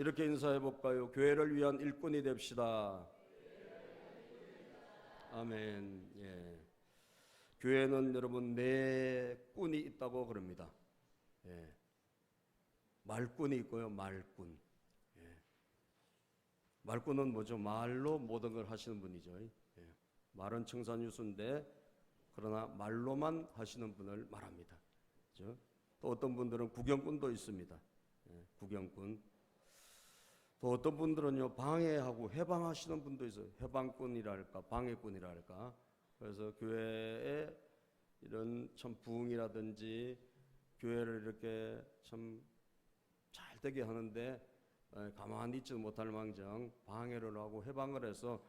이렇게 인사해 볼까요? 교회를 위한 일꾼이 됩시다. 아멘. 예. 교회는 여러분 네 꾼이 있다고 그럽니다. 예. 말꾼이 있고요, 말꾼. 예. 말꾼은 뭐죠? 말로 모든 걸 하시는 분이죠. 예. 말은 청산유수인데 그러나 말로만 하시는 분을 말합니다. 그렇죠? 또 어떤 분들은 구경꾼도 있습니다. 예. 구경꾼. 또 어떤 분들은요, 방해하고 해방하시는 분도 있어요. 해방꾼이랄까, 방해꾼이랄까. 그래서 교회에 이런 참 부흥이라든지 교회를 이렇게 참 잘 되게 하는데 가만히 있지 못할 망정 방해를 하고 해방을 해서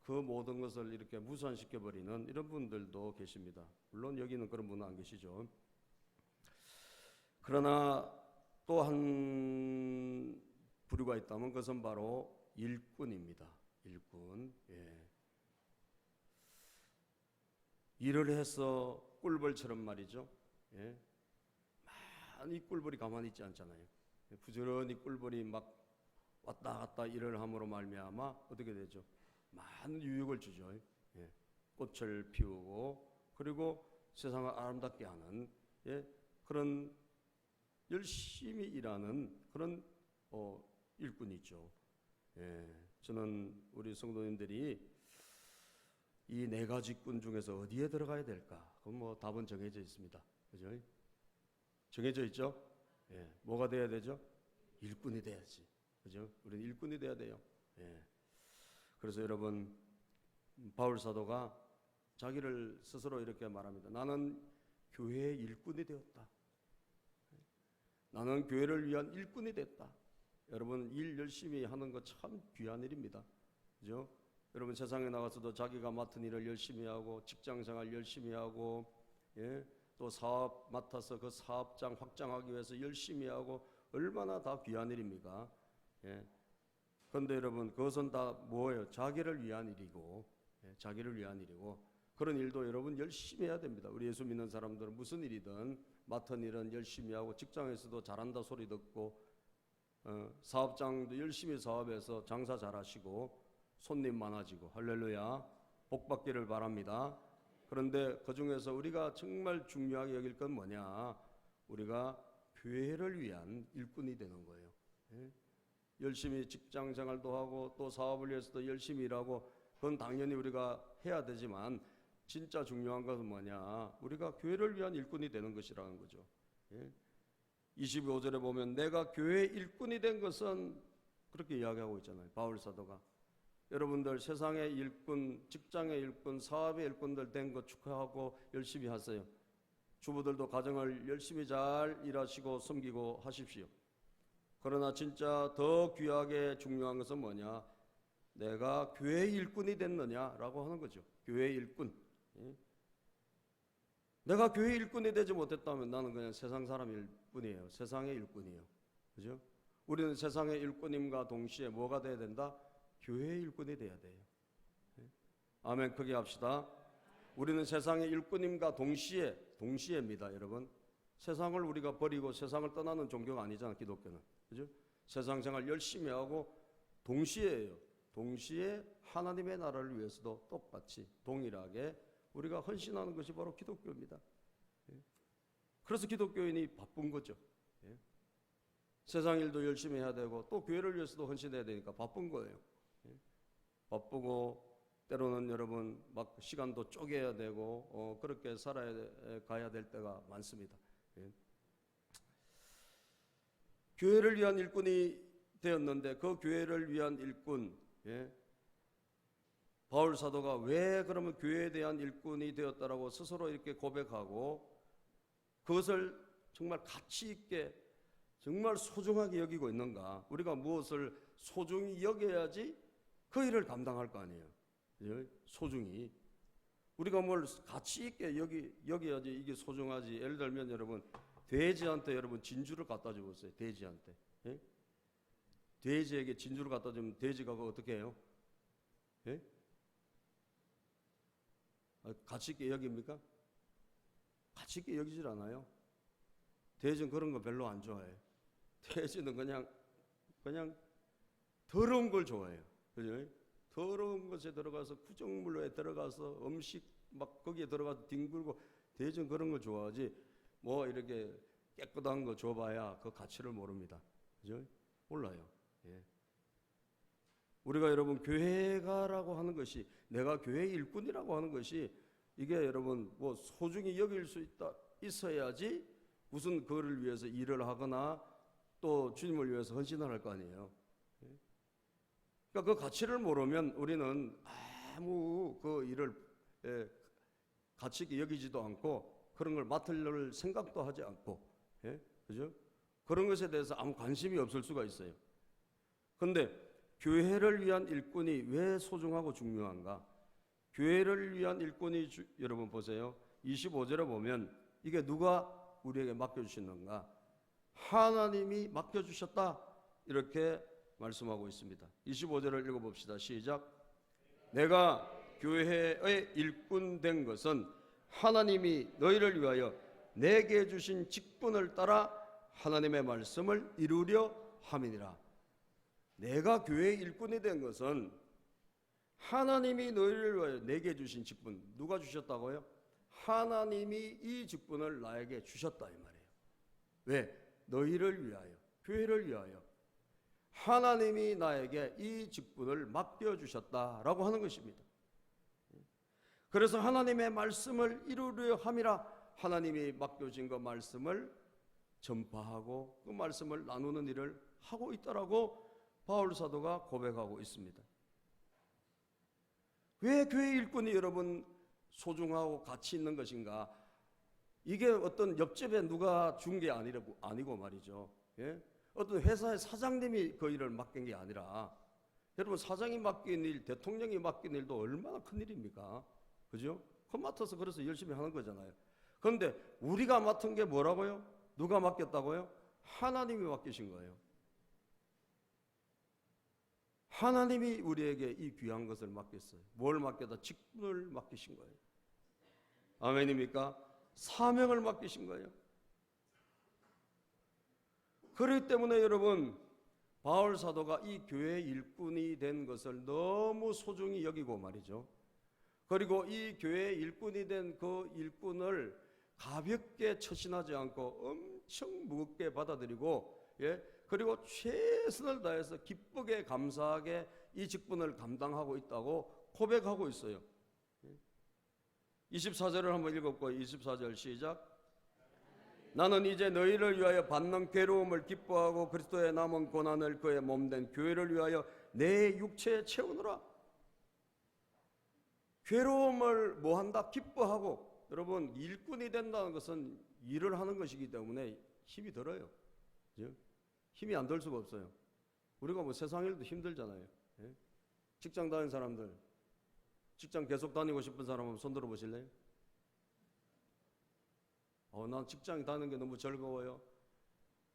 그 모든 것을 이렇게 무산시켜 버리는 이런 분들도 계십니다. 물론 여기는 그런 분은 안 계시죠. 그러나 또 한 부류가 있다면 그것은 바로 일꾼입니다. 일꾼. 예. 일을 해서 꿀벌처럼 말이죠. 예. 많이 꿀벌이 가만히 있지 않잖아요. 부지런히 꿀벌이 막 왔다 갔다 일을 함으로 말미암아 어떻게 되죠? 많은 유익을 주죠. 예. 꽃을 피우고 그리고 세상을 아름답게 하는 그런 열심히 일하는 그런 일꾼이죠. 예. 저는 우리 성도님들이 이 네 가지 꾼 중에서 어디에 들어가야 될까? 그건 뭐 답은 정해져 있습니다. 그죠? 정해져 있죠? 예. 뭐가 돼야 되죠? 일꾼이 돼야지. 그죠? 우리는 일꾼이 돼야 돼요. 예. 그래서 여러분, 바울 사도가 자기를 스스로 이렇게 말합니다. 나는 교회의 일꾼이 되었다. 나는 교회를 위한 일꾼이 됐다. 여러분, 일 열심히 하는 거 참 귀한 일입니다. 그죠? 여러분 세상에 나가서도 자기가 맡은 일을 열심히 하고 직장생활 열심히 하고 또 사업 맡아서 그 사업장 확장하기 위해서 열심히 하고 얼마나 다 귀한 일입니까? 그런데 여러분 그것은 다 뭐예요? 자기를 위한 일이고 자기를 위한 일이고 그런 일도 여러분 열심히 해야 됩니다. 우리 예수 믿는 사람들은 무슨 일이든 맡은 일은 열심히 하고 직장에서도 잘한다 소리 듣고 사업장도 열심히 사업해서 장사 잘하시고 손님 많아지고 할렐루야 복 받기를 바랍니다. 그런데 그 중에서 우리가 정말 중요하게 여길 건 뭐냐? 우리가 교회를 위한 일꾼이 되는 거예요. 열심히 직장 생활도 하고 또 사업을 위해서도 열심히 일하고 그건 당연히 우리가 해야 되지만 진짜 중요한 것은 뭐냐? 우리가 교회를 위한 일꾼이 되는 것이라는 거죠. 25절에 보면 내가 교회의 일꾼이 된 것은 그렇게 이야기하고 있잖아요. 바울 사도가. 여러분들 세상의 일꾼, 직장의 일꾼, 사업의 일꾼들 된 거 축하하고 열심히 하세요. 주부들도 가정을 열심히 잘 일하시고 섬기고 하십시오. 그러나 진짜 더 귀하게 중요한 것은 뭐냐? 내가 교회의 일꾼이 됐느냐라고 하는 거죠. 교회의 일꾼. 내가 교회의 일꾼이 되지 못했다면 나는 그냥 세상 사람일 뿐이에요. 세상의 일꾼이에요. 그죠? 우리는 세상의 일꾼임과 동시에 뭐가 돼야 된다? 교회의 일꾼이 돼야 돼요. 아멘. 크게 합시다. 우리는 세상의 일꾼임과 동시에입니다, 여러분. 세상을 우리가 버리고 세상을 떠나는 종교가 아니잖아, 기독교는. 그죠? 세상 생활 열심히 하고 동시에예요. 동시에 하나님의 나라를 위해서도 똑같이 동일하게 우리가 헌신하는 것이 바로 기독교입니다. 그래서 기독교인이 바쁜 거죠. 세상 일도 열심히 해야 되고 또 교회를 위해서도 헌신해야 되니까 바쁜 거예요. 바쁘고 때로는 여러분 막 시간도 쪼개야 되고 그렇게 가야 될 때가 많습니다. 교회를 위한 일꾼이 되었는데 그 교회를 위한 일꾼 바울 사도가 왜 그러면 교회에 대한 일꾼이 되었다라고 스스로 이렇게 고백하고 그것을 정말 가치 있게 정말 소중하게 여기고 있는가? 우리가 무엇을 소중히 여겨야지 그 일을 감당할 거 아니에요. 소중히. 우리가 뭘 가치 있게 여겨야지 이게 소중하지. 예를 들면 여러분 돼지한테 여러분 진주를 갖다 주었어요. 돼지한테. 돼지에게 진주를 갖다 주면 돼지가 그거 어떻게 해요? 가치 있게 여깁니까? 가치 있게 여기질 않아요. 돼지는 그런 거 별로 안 좋아해. 돼지는 그냥 더러운 걸 좋아해요. 그죠? 더러운 것에 들어가서 구정물로에 들어가서 음식 막 거기에 들어가서 뒹굴고 대전 그런 걸 좋아하지 뭐 이렇게 깨끗한 거 줘봐야 그 가치를 모릅니다. 그죠? 몰라요. 예. 우리가 여러분 교회가라고 하는 것이 내가 교회 일꾼이라고 하는 것이 이게 여러분 뭐 소중히 여길 수 있어야지 무슨 그를 위해서 일을 하거나 또 주님을 위해서 헌신을 할 거 아니에요. 그러니까 그 가치를 모르면 우리는 아무 그 일을 가치 있게 여기지도 않고 그런 걸 맡을 생각도 하지 않고, 그죠? 그런 것에 대해서 아무 관심이 없을 수가 있어요. 그런데 교회를 위한 일꾼이 왜 소중하고 중요한가? 교회를 위한 일꾼이 여러분 보세요. 25절에 보면 이게 누가 우리에게 맡겨주시는가? 하나님이 맡겨주셨다. 이렇게 말씀하고 있습니다. 25절을 읽어봅시다. 시작. 내가 교회의 일꾼 된 것은 하나님이 너희를 위하여 내게 주신 직분을 따라 하나님의 말씀을 이루려 함이니라. 내가 교회의 일꾼이 된 것은 하나님이 너희를 위하여 내게 주신 직분. 누가 주셨다고요? 하나님이 이 직분을 나에게 주셨다 이 말이에요. 왜? 너희를 위하여, 교회를 위하여 하나님이 나에게 이 직분을 맡겨주셨다라고 하는 것입니다. 그래서 하나님의 말씀을 이루려 함이라. 하나님이 맡겨진 그 말씀을 전파하고 그 말씀을 나누는 일을 하고 있다라고 바울 사도가 고백하고 있습니다. 왜 교회 일꾼이 여러분 소중하고 가치 있는 것인가? 이게 어떤 옆집에 누가 준 게 아니고 말이죠. 예? 어떤 회사의 사장님이 그 일을 맡긴 게 아니라 여러분 사장이 맡긴 일, 대통령이 맡긴 일도 얼마나 큰 일입니까? 그죠? 그거 맡아서 그래서 열심히 하는 거잖아요. 그런데 우리가 맡은 게 뭐라고요? 누가 맡겼다고요? 하나님이 맡기신 거예요. 하나님이 우리에게 이 귀한 것을 맡겼어요. 뭘 맡겼다? 직분을 맡기신 거예요. 아멘입니까? 사명을 맡기신 거예요. 그렇기 때문에 여러분 바울 사도가 이 교회 일꾼이 된 것을 너무 소중히 여기고 말이죠. 그리고 이 교회 일꾼이 된 그 일꾼을 가볍게 처신하지 않고 엄청 무겁게 받아들이고, 그리고 최선을 다해서 기쁘게 감사하게 이 직분을 감당하고 있다고 고백하고 있어요. 24절을 한번 읽어볼까요? 24절 시작. 나는 이제 너희를 위하여 받는 괴로움을 기뻐하고 그리스도의 남은 고난을 그의 몸된 교회를 위하여 내 육체에 채우노라. 괴로움을 뭐한다? 기뻐하고. 여러분 일꾼이 된다는 것은 일을 하는 것이기 때문에 힘이 들어요. 그죠? 힘이 안 들 수가 없어요. 우리가 뭐 세상 일도 힘들잖아요. 직장 다니는 사람들, 직장 계속 다니고 싶은 사람 한번 손 들어 보실래요? 난 직장 다니는 게 너무 즐거워요.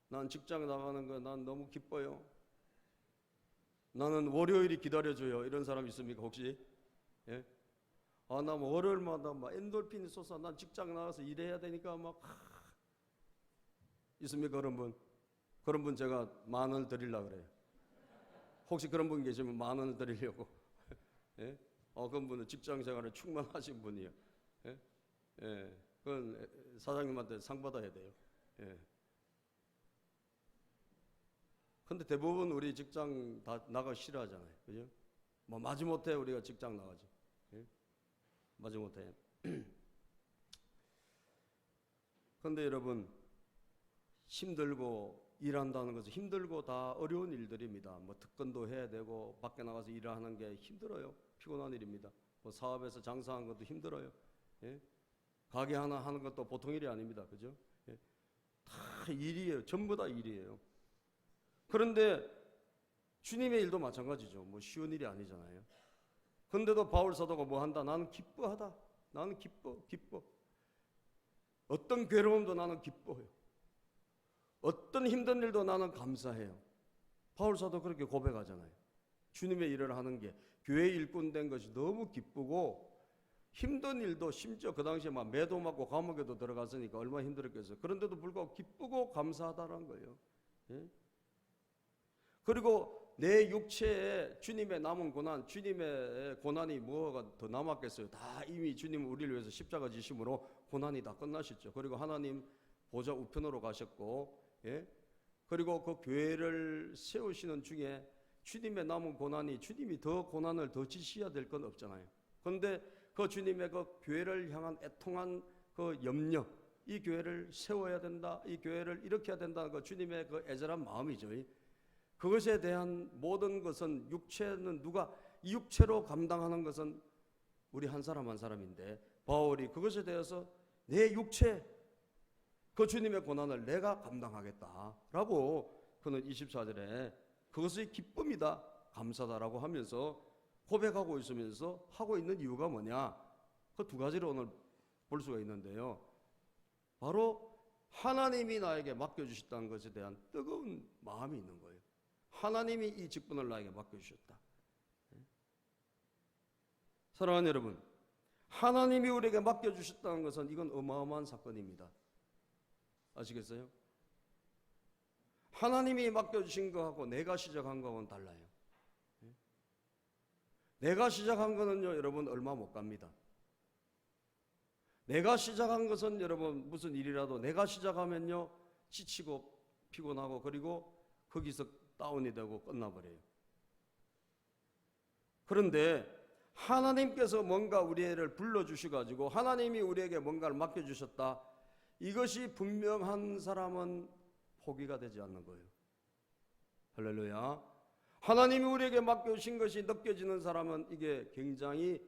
난 직장 나가는 거 난 너무 기뻐요. 나는 월요일이 기다려줘요. 이런 사람 있습니까 혹시? 예? 나 뭐 월요일마다 막 엔돌핀이 솟아. 난 직장 나가서 일해야 되니까 막 있습니까 그런 분? 그런 분 제가 10,000원을 드리려고 그래요. 혹시 그런 분 계시면 10,000원을 드리려고. 예? 그런 분은 직장 생활에 충만하신 분이에요. 예? 예. 그건 사장님한테 상 받아야 돼요. 예. 근데 대부분 우리 직장 다 나가 싫어하잖아요. 그죠? 뭐 마지못해 우리가 직장 나가지. 예? 마지못해. 근데 여러분 힘들고 일한다는 것은 힘들고 다 어려운 일들입니다. 뭐 특근도 해야 되고 밖에 나가서 일을 하는 게 힘들어요. 피곤한 일입니다. 뭐 사업에서 장사하는 것도 힘들어요. 예? 가게 하나 하는 것도 보통 일이 아닙니다. 그죠? 예? 다 일이에요. 전부 다 일이에요. 그런데 주님의 일도 마찬가지죠. 뭐 쉬운 일이 아니잖아요. 그런데도 바울 사도가 뭐 한다? 나는 기뻐하다. 나는 기뻐. 어떤 괴로움도 나는 기뻐해요. 어떤 힘든 일도 나는 감사해요. 바울 사도 그렇게 고백하잖아요. 주님의 일을 하는 게 교회 일꾼 된 것이 너무 기쁘고 힘든 일도 심지어 그 당시에 막 매도 맞고 감옥에도 들어갔으니까 얼마나 힘들었겠어요. 그런데도 불구하고 기쁘고 감사하다는 거예요. 예? 그리고 내 육체에 주님의 남은 고난, 주님의 고난이 뭐가 더 남았겠어요? 다 이미 주님은 우리를 위해서 십자가 지심으로 고난이 다 끝나셨죠. 그리고 하나님 보좌 우편으로 가셨고, 예? 그리고 그 교회를 세우시는 중에 주님의 남은 고난이, 주님이 더 고난을 더 지셔야 될 건 없잖아요. 그런데 그 주님의 그 교회를 향한 애통한 그 염려, 이 교회를 세워야 된다, 이 교회를 일으켜야 된다는 그 주님의 그 애절한 마음이죠. 그것에 대한 모든 것은, 육체는 누가 이 육체로 감당하는 것은 우리 한 사람 한 사람인데, 바울이 그것에 대해서 내 육체, 그 주님의 고난을 내가 감당하겠다라고 그는 24절에 그것이 기쁨이다, 감사다라고 하면서 고백하고 있으면서 하고 있는 이유가 뭐냐? 그 두 가지를 오늘 볼 수가 있는데요. 바로 하나님이 나에게 맡겨주셨다는 것에 대한 뜨거운 마음이 있는 거예요. 하나님이 이 직분을 나에게 맡겨주셨다. 사랑하는 여러분, 하나님이 우리에게 맡겨주셨다는 것은 이건 어마어마한 사건입니다. 아시겠어요? 하나님이 맡겨주신 거하고 내가 시작한 거하고는 달라요. 내가 시작한 거는요, 여러분 얼마 못 갑니다. 내가 시작한 것은 여러분 무슨 일이라도 내가 시작하면요 지치고 피곤하고 그리고 거기서 다운이 되고 끝나버려요. 그런데 하나님께서 뭔가 우리를 불러주셔가지고 하나님이 우리에게 뭔가를 맡겨주셨다, 이것이 분명한 사람은 포기가 되지 않는 거예요. 할렐루야. 하나님이 우리에게 맡겨주신 것이 느껴지는 사람은 이게 굉장히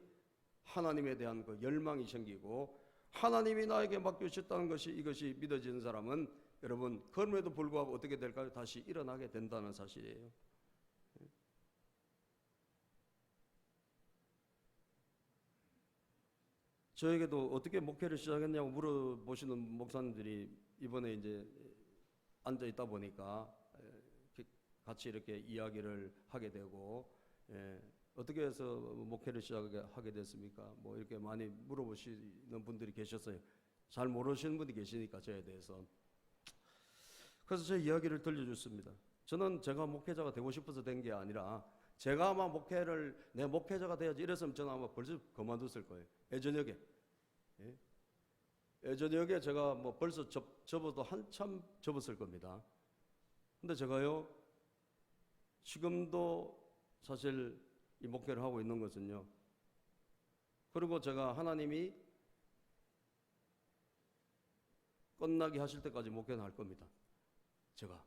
하나님에 대한 그 열망이 생기고, 하나님이 나에게 맡겨주셨다는 것이 이것이 믿어지는 사람은 여러분 그럼에도 불구하고 어떻게 될까요? 다시 일어나게 된다는 사실이에요. 저에게도 어떻게 목회를 시작했냐고 물어보시는 목사님들이 이번에 이제 앉아 있다 보니까 같이 이렇게 이야기를 하게 되고, 어떻게 해서 목회를 시작하게 됐습니까? 뭐 이렇게 많이 물어보시는 분들이 계셨어요. 잘 모르시는 분이 계시니까 저에 대해서. 그래서 제 이야기를 들려줬습니다. 저는 제가 목회자가 되고 싶어서 된 게 아니라, 제가 아마 내 목회자가 돼야지 이랬으면 저는 아마 벌써 그만뒀을 거예요. 예전역에. 예전역에 제가 뭐 벌써 접어도 한참 접었을 겁니다. 근데 제가요, 지금도 사실 이 목회를 하고 있는 것은요, 그리고 제가 하나님이 끝나게 하실 때까지 목회는 할 겁니다. 제가.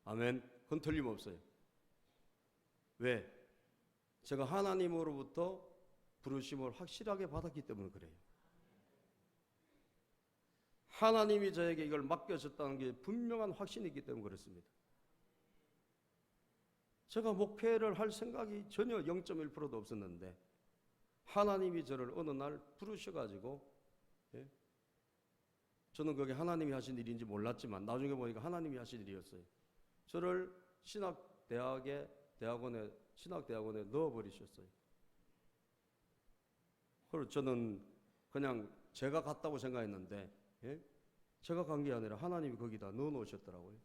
아멘. 그건 틀림없어요. 왜? 제가 하나님으로부터 부르심을 확실하게 받았기 때문에 그래요. 하나님이 저에게 이걸 맡겨줬다는 게 분명한 확신이 있기 때문에 그렇습니다. 제가 목회를 할 생각이 전혀 0.1%도 없었는데 하나님이 저를 어느 날 부르셔가지고, 저는 그게 하나님이 하신 일인지 몰랐지만 나중에 보니까 하나님이 하신 일이었어요. 저를 신학대학원에 넣어버리셨어요. 그래서 저는 그냥 제가 갔다고 생각했는데, 제가 간 게 아니라 하나님이 거기다 넣어놓으셨더라고요.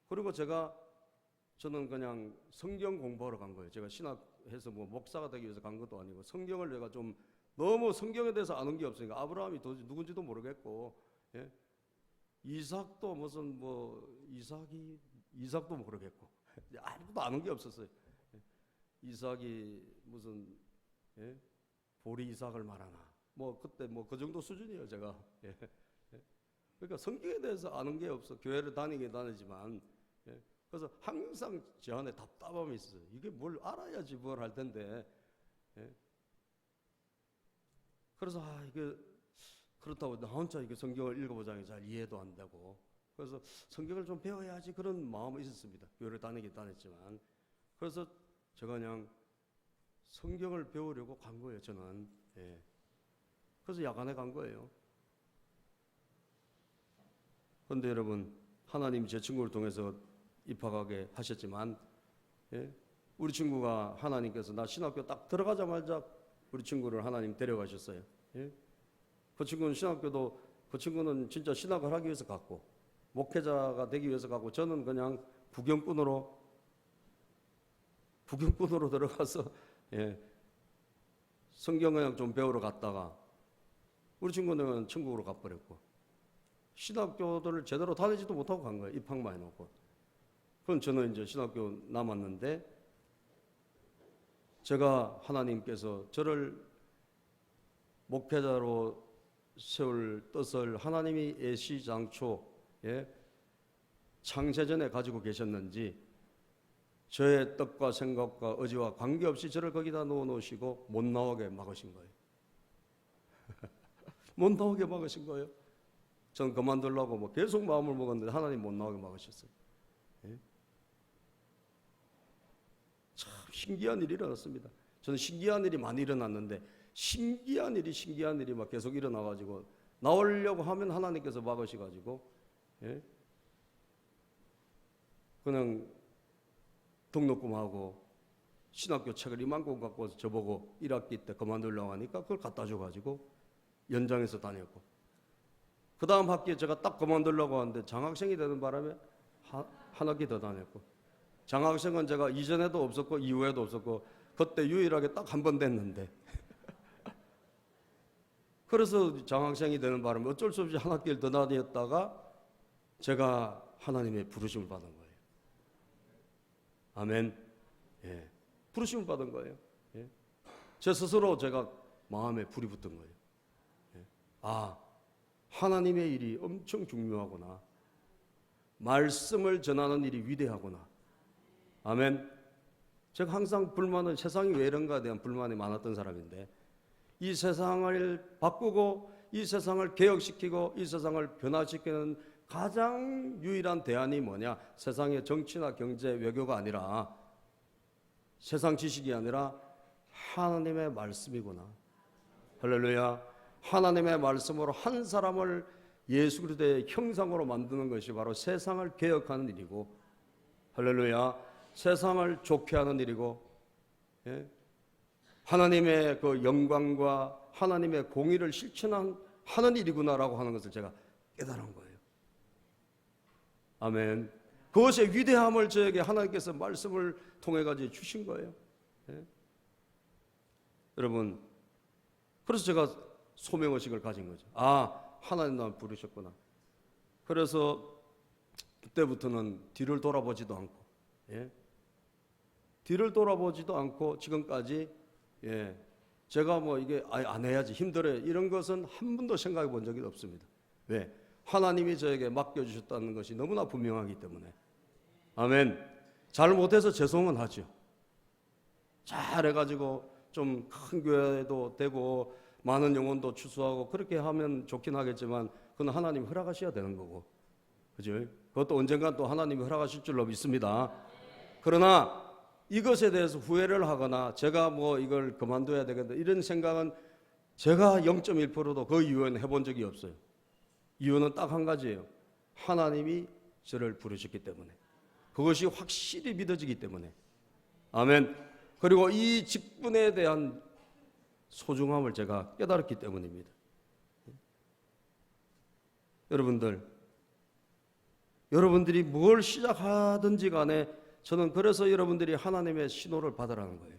그리고 저는 그냥 성경 공부하러 간 거예요. 제가 신학해서 뭐 목사가 되기 위해서 간 것도 아니고, 성경을 내가 좀 너무 성경에 대해서 아는 게 없으니까, 아브라함이 도대체 누군지도 모르겠고, 이삭도 무슨 뭐 이삭도 모르겠고, 아무것도 아는 게 없었어요. 이삭이 무슨 보리 이삭을 말하나, 뭐 그때 뭐 그 정도 수준이에요 제가. 그러니까 성경에 대해서 아는 게 없어. 교회를 다니긴 다니지만. 그래서 항상 제 안에 답답함이 있어요. 이게 뭘 알아야지 뭘 할 텐데. 그래서 이게 그렇다고 나 혼자 이게 성경을 읽어보자니 잘 이해도 안 되고, 그래서 성경을 좀 배워야지 그런 마음이 있었습니다. 교회를 다니긴 다녔지만. 그래서 제가 그냥 성경을 배우려고 간 거예요, 저는. 그래서 야간에 간 거예요. 그런데 여러분, 하나님이 제 친구를 통해서 입학하게 하셨지만, 우리 친구가 하나님께서 나 신학교 딱 들어가자마자 우리 친구를 하나님 데려가셨어요. 그 친구는 진짜 신학을 하기 위해서 갔고, 목회자가 되기 위해서 갔고, 저는 그냥 구경꾼으로 부경꾼으로 들어가서 성경 그냥 좀 배우러 갔다가 우리 친구는 천국으로 가버렸고 신학교들을 제대로 다니지도 못하고 간 거예요. 입학만 해놓고. 그럼 저는 이제 신학교 남았는데 제가 하나님께서 저를 목회자로 세울 뜻을 하나님이 애시장초 창세전에 가지고 계셨는지 저의 뜻과 생각과 의지와 관계없이 저를 거기다 넣어놓으시고 못 나오게 막으신 거예요. 못 나오게 막으신 거예요. 전 그만두려고 뭐 계속 마음을 먹었는데 하나님 못 나오게 막으셨어요. 참 신기한 일이 일어났습니다. 저는 신기한 일이 많이 일어났는데 신기한 일이 막 계속 일어나가지고 나오려고 하면 하나님께서 막으셔가지고 그냥 등록금하고 신학교 책을 이만큼 갖고 와서 저보고 1학기 때 그만두려고 하니까 그걸 갖다 줘가지고 연장해서 다녔고 그 다음 학기에 제가 딱 그만두려고 하는데 장학생이 되는 바람에 한 학기 더 다녔고 장학생은 제가 이전에도 없었고 이후에도 없었고 그때 유일하게 딱 한 번 됐는데 그래서 장학생이 되는 바람에 어쩔 수 없이 한 학기를 더 다녔다가 제가 하나님의 부르심을 받은 거예요. 아멘. 부르심을 받은 거예요. 제 스스로 제가 마음에 불이 붙은 거예요. 아, 하나님의 일이 엄청 중요하구나. 말씀을 전하는 일이 위대하구나. 아멘. 제가 항상 불만은 세상이 왜 이런가에 대한 불만이 많았던 사람인데 이 세상을 바꾸고 이 세상을 개혁시키고 이 세상을 변화시키는 가장 유일한 대안이 뭐냐? 세상의 정치나 경제, 외교가 아니라 세상 지식이 아니라 하나님의 말씀이구나. 할렐루야. 하나님의 말씀으로 한 사람을 예수 그리스도의 형상으로 만드는 것이 바로 세상을 개혁하는 일이고 할렐루야. 세상을 좋게 하는 일이고 하나님의 그 영광과 하나님의 공의를 실천하는 일이구나라고 하는 것을 제가 깨달은 거예요. 아멘. 그것의 위대함을 저에게 하나님께서 말씀을 통해 가지고 주신 거예요. 여러분, 그래서 제가 소명의식을 가진 거죠. 아, 하나님 나를 부르셨구나. 그래서 그때부터는 뒤를 돌아보지도 않고 뒤를 돌아보지도 않고 지금까지 제가 뭐 이게 안 해야지 힘들어요 이런 것은 한 번도 생각해 본 적이 없습니다. 왜? 하나님이 저에게 맡겨주셨다는 것이 너무나 분명하기 때문에. 아멘. 잘못해서 죄송은 하죠. 잘해가지고 좀 큰 교회도 되고 많은 영혼도 추수하고 그렇게 하면 좋긴 하겠지만 그건 하나님이 허락하셔야 되는 거고, 그죠? 그것도 언젠간 또 하나님이 허락하실 줄로 믿습니다. 그러나 이것에 대해서 후회를 하거나 제가 뭐 이걸 그만둬야 되겠다 이런 생각은 제가 0.1%도 그 이후에는 해본 적이 없어요. 이유는 딱 한 가지예요. 하나님이 저를 부르셨기 때문에. 그것이 확실히 믿어지기 때문에. 아멘. 그리고 이 직분에 대한 소중함을 제가 깨달았기 때문입니다. 여러분들이 뭘 시작하든지 간에 저는 그래서 여러분들이 하나님의 신호를 받으라는 거예요.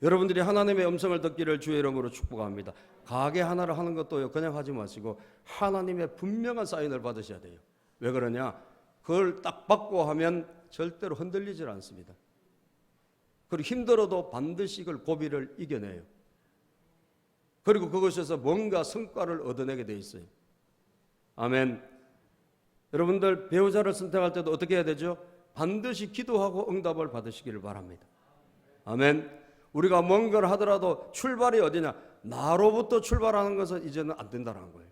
여러분들이 하나님의 음성을 듣기를 주의 이름으로 축복합니다. 가게 하나를 하는 것도 그냥 하지 마시고 하나님의 분명한 사인을 받으셔야 돼요. 왜 그러냐? 그걸 딱 받고 하면 절대로 흔들리질 않습니다. 그리고 힘들어도 반드시 그걸 고비를 이겨내요. 그리고 그것에서 뭔가 성과를 얻어내게 돼 있어요. 아멘. 여러분들 배우자를 선택할 때도 어떻게 해야 되죠? 반드시 기도하고 응답을 받으시기를 바랍니다. 아멘. 우리가 뭔가를 하더라도 출발이 어디냐? 나로부터 출발하는 것은 이제는 안 된다는 거예요.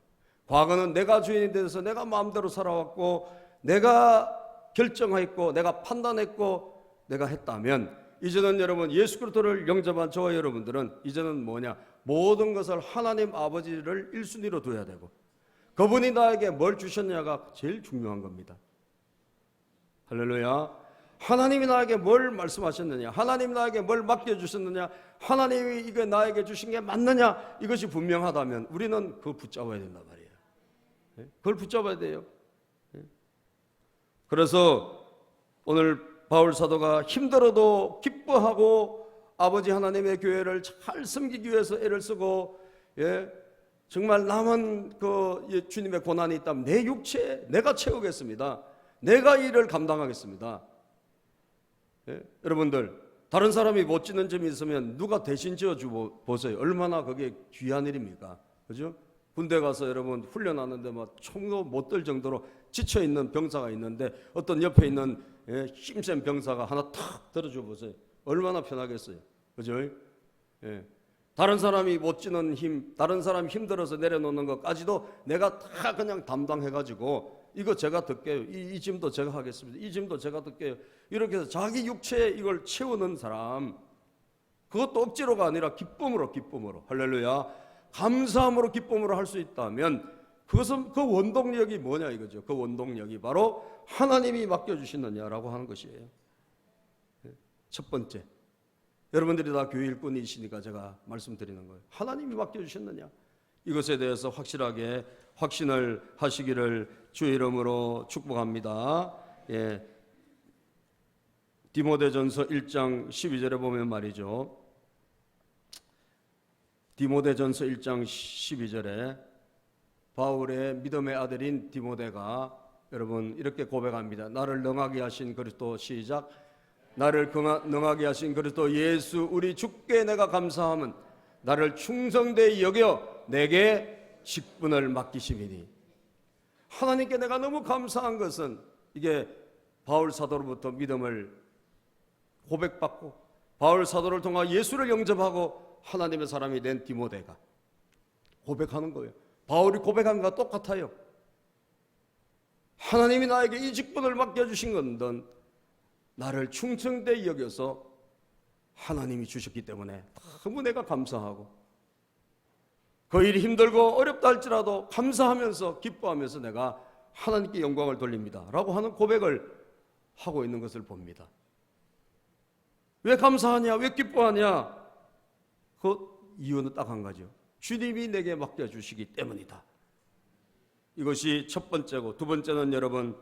과거는 내가 주인이 돼서 내가 마음대로 살아왔고 내가 결정했고 내가 판단했고 내가 했다면 이제는 여러분 예수 그리스도를 영접한 저와 여러분들은 이제는 뭐냐? 모든 것을 하나님 아버지를 1순위로 둬야 되고 그분이 나에게 뭘 주셨냐가 제일 중요한 겁니다. 할렐루야. 하나님이 나에게 뭘 말씀하셨느냐, 하나님이 나에게 뭘 맡겨주셨느냐, 하나님이 이게 나에게 주신 게 맞느냐, 이것이 분명하다면 우리는 그걸 붙잡아야 된단 말이에요. 그걸 붙잡아야 돼요. 그래서 오늘 바울 사도가 힘들어도 기뻐하고 아버지 하나님의 교회를 잘 섬기기 위해서 애를 쓰고, 정말 남은 주님의 고난이 있다면 내 육체에 내가 채우겠습니다. 내가 이 일을 감당하겠습니다. 여러분들, 다른 사람이 못 짓는 점이 있으면 누가 대신 지어주고 보세요. 얼마나 그게 귀한 일입니까? 그죠? 군대 가서 여러분 훈련하는데 막 총도 못 들 정도로 지쳐있는 병사가 있는데 어떤 옆에 있는 힘센 병사가 하나 탁 들어줘 보세요. 얼마나 편하겠어요. 그죠? 다른 사람이 못 지는 힘, 다른 사람이 힘들어서 내려놓는 것까지도 내가 다 그냥 담당해가지고 이거 제가 듣게요. 이 짐도 제가 하겠습니다. 이 짐도 제가 듣게요. 이렇게 해서 자기 육체에 이걸 채우는 사람, 그것도 억지로가 아니라 기쁨으로 할렐루야, 감사함으로 기쁨으로 할 수 있다면 그것은 그 원동력이 뭐냐 이거죠. 그 원동력이 바로 하나님이 맡겨주시느냐라고 하는 것이에요. 첫 번째, 여러분들이 다 교회 일꾼이시니까 제가 말씀드리는 거예요. 하나님이 맡겨주셨느냐, 이것에 대해서 확실하게 확신을 하시기를 주의 이름으로 축복합니다. 디모데전서 1장 12절에 보면 말이죠. 디모데전서 1장 12절에 바울의 믿음의 아들인 디모데가 여러분 이렇게 고백합니다. 나를 능하게 하신 그리스도, 시작, 나를 능하게 하신 그리스도 예수 우리 주께 내가 감사함은 나를 충성되이 여겨 내게 직분을 맡기심이니. 하나님께 내가 너무 감사한 것은 이게 바울 사도로부터 믿음을 고백받고 바울 사도를 통해 예수를 영접하고 하나님의 사람이 된 디모데가 고백하는 거예요. 바울이 고백한 것과 똑같아요. 하나님이 나에게 이 직분을 맡겨주신 건든 나를 충성되이 여겨서 하나님이 주셨기 때문에 너무 내가 감사하고 그 일이 힘들고 어렵다 할지라도 감사하면서 기뻐하면서 내가 하나님께 영광을 돌립니다 라고 하는 고백을 하고 있는 것을 봅니다. 왜 감사하냐, 왜 기뻐하냐, 그 이유는 딱 한 가지요. 주님이 내게 맡겨주시기 때문이다. 이것이 첫 번째고, 두 번째는 여러분,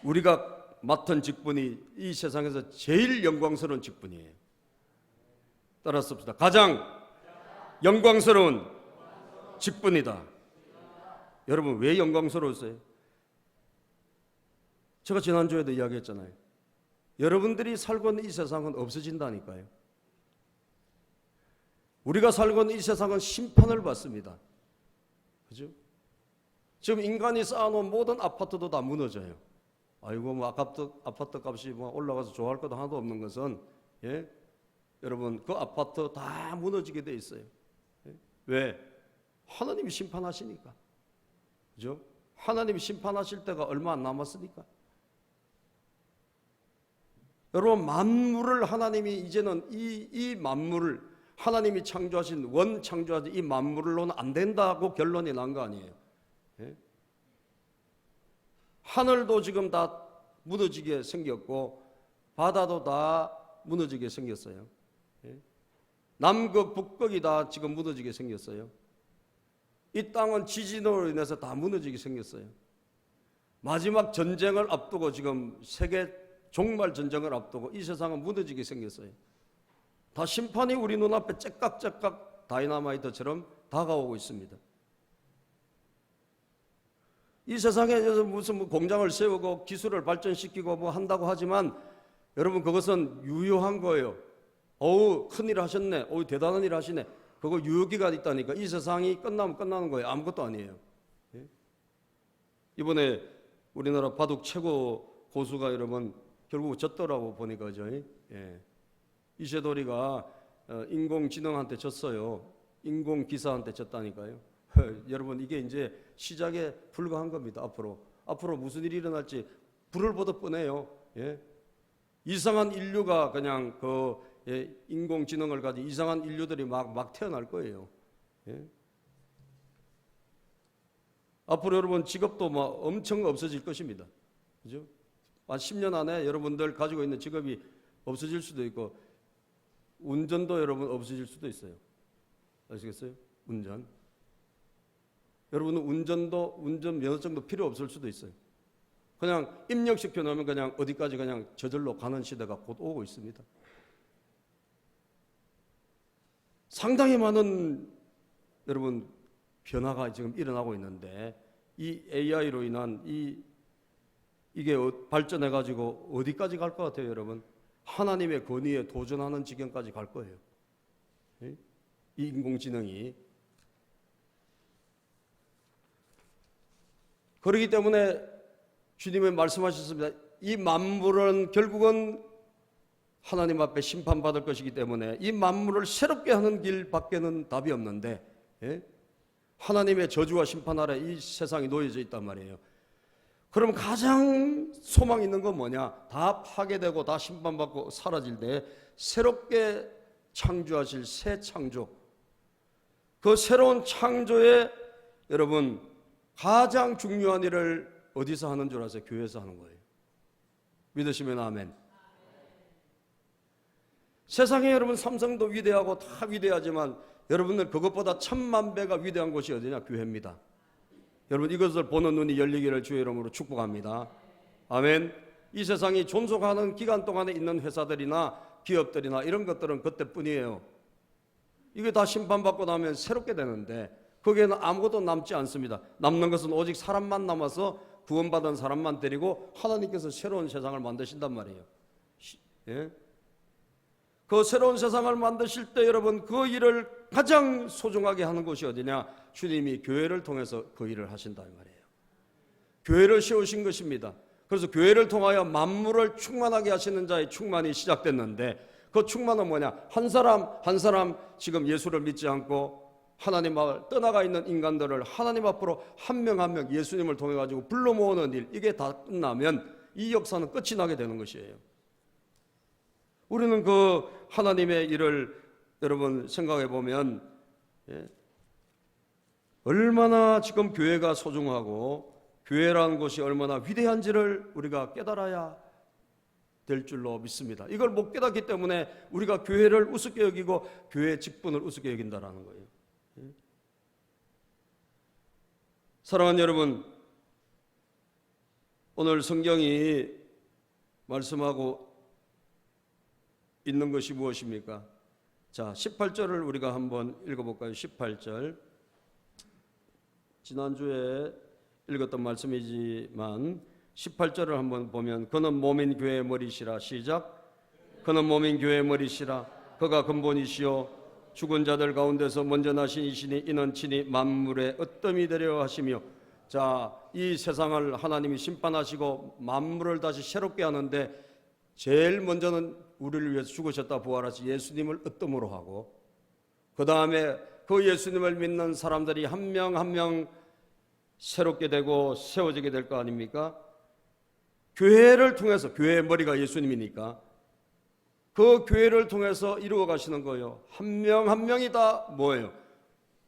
우리가 맡은 직분이 이 세상에서 제일 영광스러운 직분이에요. 따라 씁시다. 가장 영광스러운 직분이다. 여러분 왜 영광스러우세요? 제가 지난주에도 이야기했잖아요. 여러분들이 살고 있는 이 세상은 없어진다니까요. 우리가 살고 있는 이 세상은 심판을 받습니다. 그죠? 지금 인간이 쌓아놓은 모든 아파트도 다 무너져요. 아이고 뭐 아파트 값이 뭐 올라가서 좋아할 것도 하나도 없는 것은, 여러분 그 아파트 다 무너지게 돼 있어요. 왜? 하나님이 심판하시니까. 그죠? 하나님이 심판하실 때가 얼마 안 남았으니까. 여러분 만물을 하나님이 이제는 이 만물을 하나님이 창조하신 창조하신 이 만물로는 안 된다고 결론이 난 거 아니에요. 하늘도 지금 다 무너지게 생겼고 바다도 다 무너지게 생겼어요. 남극 북극이 다 지금 무너지게 생겼어요. 이 땅은 지진으로 인해서 다 무너지게 생겼어요. 마지막 전쟁을 앞두고 지금 세계 종말 전쟁을 앞두고 이 세상은 무너지게 생겼어요. 다 심판이 우리 눈앞에 째깍째깍 다이너마이트처럼 다가오고 있습니다. 이 세상에 무슨 공장을 세우고 기술을 발전시키고 뭐 한다고 하지만 여러분 그것은 유효한 거예요. 어우 큰일 하셨네, 어우 대단한 일 하시네. 그거 유효기간 있다니까. 이 세상이 끝나면 끝나는 거예요. 아무것도 아니에요. 이번에 우리나라 바둑 최고 고수가 여러분 결국 졌더라고 보니까 이세돌이가 인공지능한테 졌어요. 인공기사한테 졌다니까요. 여러분 이게 이제 시작에 불과한 겁니다. 앞으로 무슨 일이 일어날지 불을 보듯 뻔해요. 이상한 인류가 그냥 인공지능을 가진 이상한 인류들이 막 태어날 거예요. 앞으로 여러분 직업도 막 엄청 없어질 것입니다. 그죠? 한 10년 안에 여러분들 가지고 있는 직업이 없어질 수도 있고 운전도 여러분 없어질 수도 있어요. 아시겠어요? 여러분은 운전 면허증도 필요 없을 수도 있어요. 그냥 입력시켜 놓으면 그냥 어디까지 그냥 저절로 가는 시대가 곧 오고 있습니다. 상당히 많은 여러분 변화가 지금 일어나고 있는데 이 AI로 인한 이게 발전해 가지고 어디까지 갈 것 같아요, 여러분? 하나님의 권위에 도전하는 지경까지 갈 거예요. 이 인공지능이. 그렇기 때문에 주님은 말씀하셨습니다. 이 만물은 결국은 하나님 앞에 심판받을 것이기 때문에 이 만물을 새롭게 하는 길밖에는 답이 없는데, 하나님의 저주와 심판 아래 이 세상이 놓여져 있단 말이에요. 그럼 가장 소망 있는 건 뭐냐? 다 파괴되고 다 심판받고 사라질 때 새롭게 창조하실 새 창조, 그 새로운 창조에 여러분 가장 중요한 일을 어디서 하는 줄 아세요? 교회에서 하는 거예요. 믿으시면 아멘. 세상에 여러분 삼성도 위대하고 다 위대하지만 여러분들 그것보다 천만 배가 위대한 곳이 어디냐? 교회입니다. 여러분 이것을 보는 눈이 열리기를 주의 이름으로 축복합니다. 아멘. 이 세상이 존속하는 기간 동안에 있는 회사들이나 기업들이나 이런 것들은 그때뿐이에요. 이게 다 심판받고 나면 새롭게 되는데 거기에는 아무것도 남지 않습니다. 남는 것은 오직 사람만 남아서 구원받은 사람만 데리고 하나님께서 새로운 세상을 만드신단 말이에요. 예? 그 새로운 세상을 만드실 때 여러분 그 일을 가장 소중하게 하는 곳이 어디냐? 주님이 교회를 통해서 그 일을 하신단 말이에요. 교회를 세우신 것입니다. 그래서 교회를 통하여 만물을 충만하게 하시는 자의 충만이 시작됐는데 그 충만은 뭐냐? 한 사람 한 사람 지금 예수를 믿지 않고 하나님 앞을 떠나가 있는 인간들을 하나님 앞으로 한 명 한 명 예수님을 통해 가지고 불러 모으는 일, 이게 다 끝나면 이 역사는 끝이 나게 되는 것이에요. 우리는 그 하나님의 일을 여러분 생각해 보면 얼마나 지금 교회가 소중하고 교회라는 것이 얼마나 위대한지를 우리가 깨달아야 될 줄로 믿습니다. 이걸 못 깨닫기 때문에 우리가 교회를 우습게 여기고 교회의 직분을 우습게 여긴다라는 거예요. 사랑하는 여러분, 오늘 성경이 말씀하고 있는 것이 무엇입니까? 자, 18절을 우리가 한번 읽어볼까요? 18절. 지난주에 읽었던 말씀이지만 18절을 한번 보면 그는 몸인 교회의 머리시라. 시작. 그는 몸인 교회의 머리시라. 그가 근본이시요 죽은 자들 가운데서 먼저 나신 이시니 이는 친히 만물의 으뜸이 되려 하시며. 자, 이 세상을 하나님이 심판하시고 만물을 다시 새롭게 하는데 제일 먼저는 우리를 위해서 죽으셨다 부활하시 예수님을 으뜸으로 하고 그 다음에 그 예수님을 믿는 사람들이 한 명 한 명 새롭게 되고 세워지게 될 거 아닙니까? 교회를 통해서, 교회의 머리가 예수님이니까 그 교회를 통해서 이루어 가시는 거예요. 한 명 한 명이 다 뭐예요?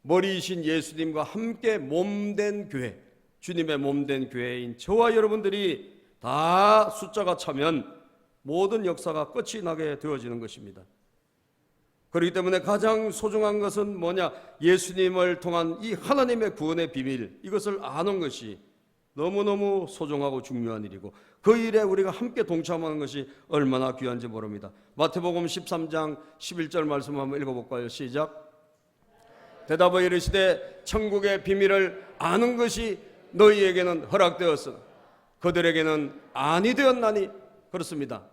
머리이신 예수님과 함께 몸된 교회, 주님의 몸된 교회인 저와 여러분들이 다 숫자가 차면 모든 역사가 끝이 나게 되어지는 것입니다. 그렇기 때문에 가장 소중한 것은 뭐냐? 예수님을 통한 이 하나님의 구원의 비밀, 이것을 아는 것이 너무너무 소중하고 중요한 일이고 그 일에 우리가 함께 동참하는 것이 얼마나 귀한지 모릅니다. 마태복음 13장 11절 말씀 한번 읽어볼까요? 시작. 대답하여 이르시되 천국의 비밀을 아는 것이 너희에게는 허락되었으나 그들에게는 아니 되었나니. 그렇습니다.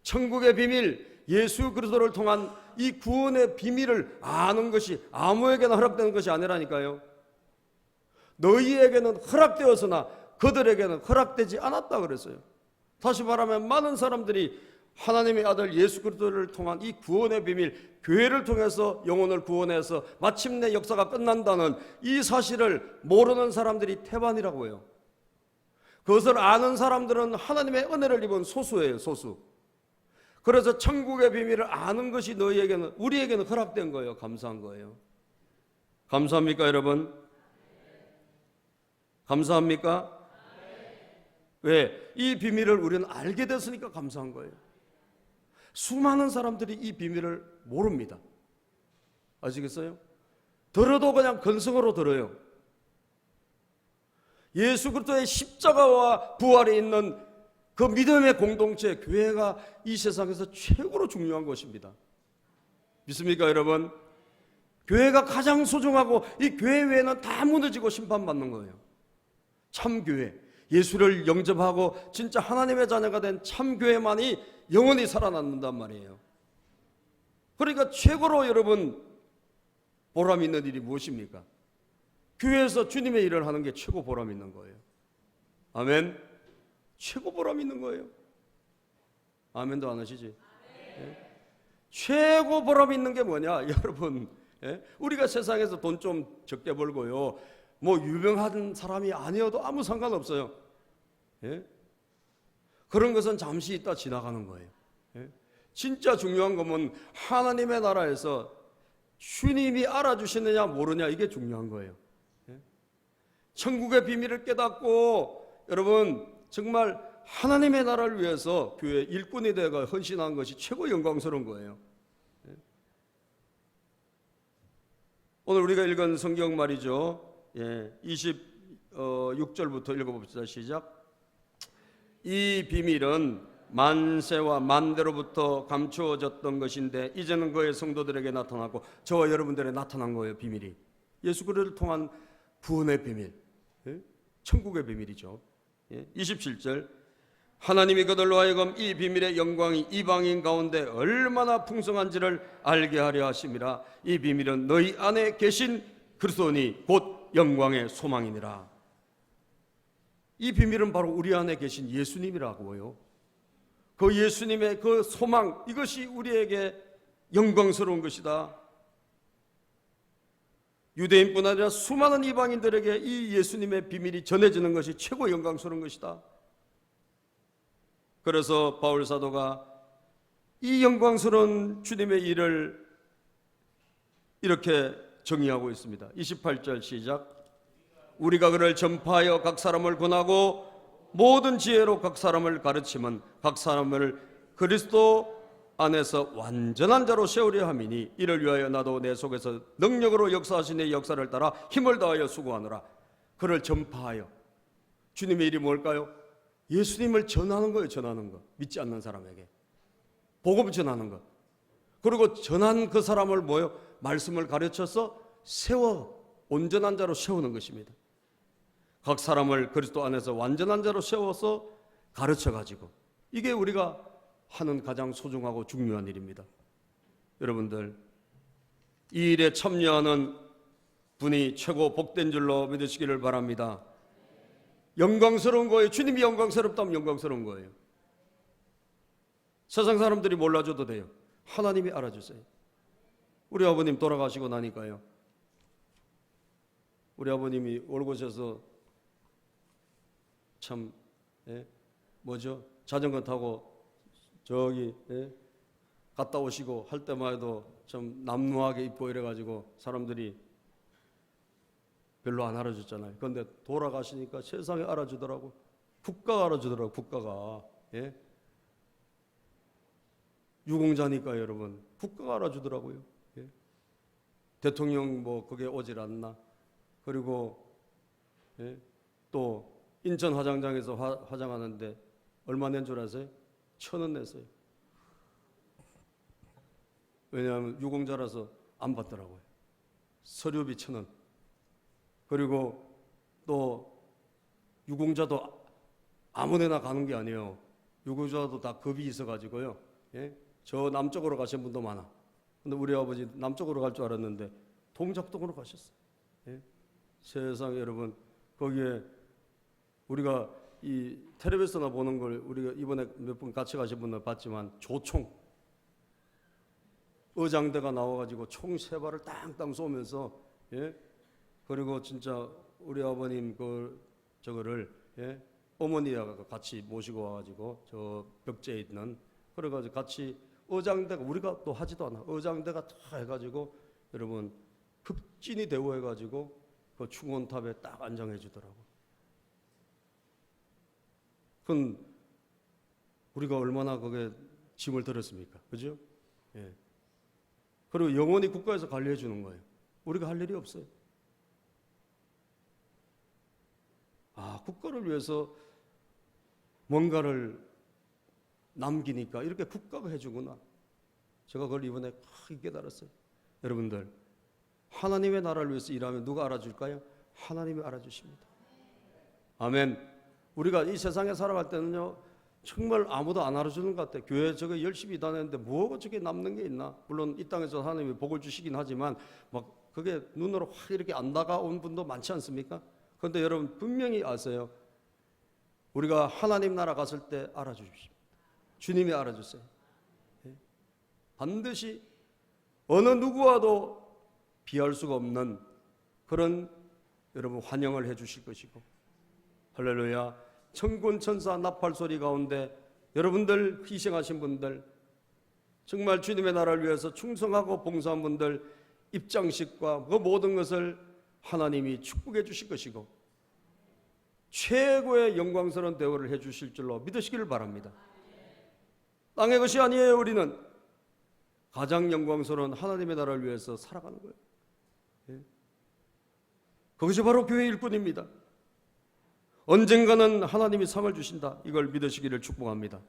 천국의 비밀, 예수 그리스도를 통한 이 구원의 비밀을 아는 것이 아무에게나 허락되는 것이 아니라니까요. 너희에게는 허락되었으나 그들에게는 허락되지 않았다 그랬어요. 다시 말하면 많은 사람들이 하나님의 아들 예수 그리스도를 통한 이 구원의 비밀, 교회를 통해서 영혼을 구원해서 마침내 역사가 끝난다는 이 사실을 모르는 사람들이 태반이라고 해요. 그것을 아는 사람들은 하나님의 은혜를 입은 소수예요, 소수. 그래서 천국의 비밀을 아는 것이 너희에게는, 우리에게는 허락된 거예요. 감사한 거예요. 감사합니까, 여러분? 감사합니까? 왜? 이 비밀을 우리는 알게 됐으니까 감사한 거예요. 수많은 사람들이 이 비밀을 모릅니다. 아시겠어요? 들어도 그냥 건성으로 들어요. 예수 그리스도의 십자가와 부활이 있는 그 믿음의 공동체, 교회가 이 세상에서 최고로 중요한 것입니다. 믿습니까, 여러분? 교회가 가장 소중하고 이 교회 외에는 다 무너지고 심판받는 거예요. 참교회, 예수를 영접하고 진짜 하나님의 자녀가 된 참교회만이 영원히 살아남는단 말이에요. 그러니까 최고로 여러분 보람 있는 일이 무엇입니까? 교회에서 주님의 일을 하는 게 최고 보람 있는 거예요. 아멘. 최고 보람 있는 거예요. 아멘도 안 하시지? 예? 최고 보람 있는 게 뭐냐? 여러분, 예? 우리가 세상에서 돈 좀 적게 벌고요, 뭐 유명한 사람이 아니어도 아무 상관없어요. 예? 그런 것은 잠시 있다 지나가는 거예요. 예? 진짜 중요한 것은 하나님의 나라에서 주님이 알아주시느냐 모르냐, 이게 중요한 거예요. 예? 천국의 비밀을 깨닫고 여러분 정말 하나님의 나라를 위해서 교회 일꾼이 되어 헌신한 것이 최고 영광스러운 거예요. 예? 오늘 우리가 읽은 성경 말이죠. 26절부터 읽어봅시다. 시작. 이 비밀은 만세와 만대로부터 감추어졌던 것인데 이제는 그의 성도들에게 나타나고 저와 여러분들에게 나타난 거예요. 비밀이 예수 그리스도를 통한 구원의 비밀, 천국의 비밀이죠. 27절. 하나님이 그들로 하여금 이 비밀의 영광이 이방인 가운데 얼마나 풍성한지를 알게 하려 하심이라. 이 비밀은 너희 안에 계신 그리스도니 곧 영광의 소망이니라. 이 비밀은 바로 우리 안에 계신 예수님이라고요. 그 예수님의 그 소망, 이것이 우리에게 영광스러운 것이다. 유대인뿐 아니라 수많은 이방인들에게 이 예수님의 비밀이 전해지는 것이 최고 영광스러운 것이다. 그래서 바울 사도가 이 영광스러운 주님의 일을 이렇게 정의하고 있습니다. 28절 시작. 우리가 그를 전파하여 각 사람을 권하고 모든 지혜로 각 사람을 가르치면 각 사람을 그리스도 안에서 완전한 자로 세우려 함이니 이를 위하여 나도 내 속에서 능력으로 역사하신 의 역사를 따라 힘을 다하여 수고하노라. 그를 전파하여. 주님의 일이 뭘까요? 예수님을 전하는 거예요. 전하는 거. 믿지 않는 사람에게 복음 전하는 것. 그리고 전한 그 사람을 뭐요? 말씀을 가르쳐서 세워 온전한 자로 세우는 것입니다. 각 사람을 그리스도 안에서 완전한 자로 세워서 가르쳐가지고, 이게 우리가 하는 가장 소중하고 중요한 일입니다. 여러분들, 이 일에 참여하는 분이 최고 복된 줄로 믿으시기를 바랍니다. 영광스러운 거예요. 주님이 영광스럽다면 영광스러운 거예요. 세상 사람들이 몰라줘도 돼요. 하나님이 알아주세요. 우리 아버님 돌아가시고 나니까요, 우리 아버님이 올곳에서 참 뭐죠? 자전거 타고 저기 갔다 오시고 할 때만 해도 좀 남루하게 입고 이래가지고 사람들이 별로 안 알아줬잖아요. 그런데 돌아가시니까 세상에 알아주더라고. 국가가 알아주더라고. 국가가. 유공자니까 여러분, 국가가 알아주더라고요. 대통령 뭐 그게 오질 않나. 그리고 또 인천 화장장에서 화장하는데 얼마 낸 줄 아세요? 1,000원 냈어요. 왜냐하면 유공자라서 안 받더라고요. 서류비 1,000원. 그리고 또 유공자도 아무데나 가는 게 아니에요. 유공자도 다 급이 있어가지고요. 저 남쪽으로 가신 분도 많아. 근데 우리 아버지 남쪽으로 갈 줄 알았는데 동작동으로 가셨어요. 세상에 여러분, 거기에 우리가 이 텔레비전이나 보는 걸 우리가 이번에 몇 분 같이 가신 분들 봤지만 조총 의장대가 나와가지고 총 3발을 땅땅 쏘면서 그리고 진짜 우리 아버님 저거를 어머니가 같이 모시고 와가지고 저 벽제에 있는, 그래가지고 같이 의장대가, 우리가 또 하지도 않아, 의장대가 다 해가지고 여러분 흑진이 대우해가지고 그 충원탑에 딱 안장해 주더라고. 그건 우리가 얼마나 그게 짐을 들었습니까? 그죠? 그리고 영원히 국가에서 관리해 주는 거예요. 우리가 할 일이 없어요. 국가를 위해서 뭔가를 남기니까 이렇게 국가가 해주구나. 제가 그걸 이번에 크게 깨달았어요. 여러분들, 하나님의 나라를 위해서 일하면 누가 알아줄까요? 하나님이 알아주십니다. 아멘. 우리가 이 세상에 살아갈 때는요, 정말 아무도 안 알아주는 것 같아요. 교회 저거 열심히 다녔는데 뭐가 저게 남는 게 있나? 물론 이 땅에서 하나님이 복을 주시긴 하지만 막 그게 눈으로 확 이렇게 안 다가온 분도 많지 않습니까? 그런데 여러분 분명히 아세요. 우리가 하나님 나라 갔을 때 알아주십니다. 주님이 알아주세요. 반드시 어느 누구와도 비할 수가 없는 그런 여러분 환영을 해 주실 것이고, 할렐루야. 천군 천사 나팔 소리 가운데 여러분들 희생하신 분들, 정말 주님의 나라를 위해서 충성하고 봉사한 분들 입장식과 그 모든 것을 하나님이 축복해 주실 것이고 최고의 영광스러운 대우를 해 주실 줄로 믿으시기를 바랍니다. 땅의 것이 아니에요. 우리는 가장 영광스러운 하나님의 나라를 위해서 살아가는 거예요. 그것이 바로 교회의 일꾼입니다. 언젠가는 하나님이 상을 주신다. 이걸 믿으시기를 축복합니다.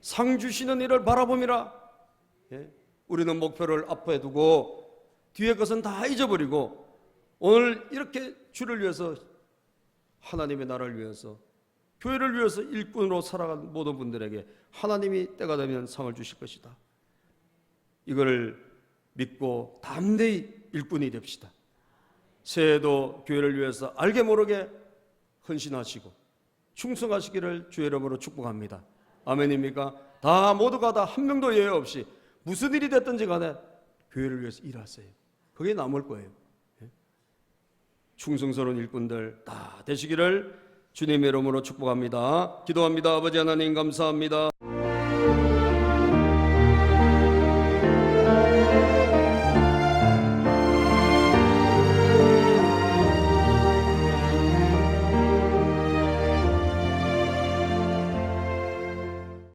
상 주시는 일을 바라봄이라. 우리는 목표를 앞에 두고 뒤에 것은 다 잊어버리고 오늘 이렇게 주를 위해서, 하나님의 나라를 위해서, 교회를 위해서 일꾼으로 살아간 모든 분들에게 하나님이 때가 되면 상을 주실 것이다. 이걸 믿고 담대히 일꾼이 됩시다. 새해도 교회를 위해서 알게 모르게 헌신하시고 충성하시기를 주의 이름으로 축복합니다. 아멘입니까? 다 모두가 다 한 명도 예외 없이 무슨 일이 됐든지 간에 교회를 위해서 일하세요. 그게 남을 거예요. 충성스러운 일꾼들 다 되시기를 주님의 이름으로 축복합니다. 기도합니다. 아버지 하나님 감사합니다.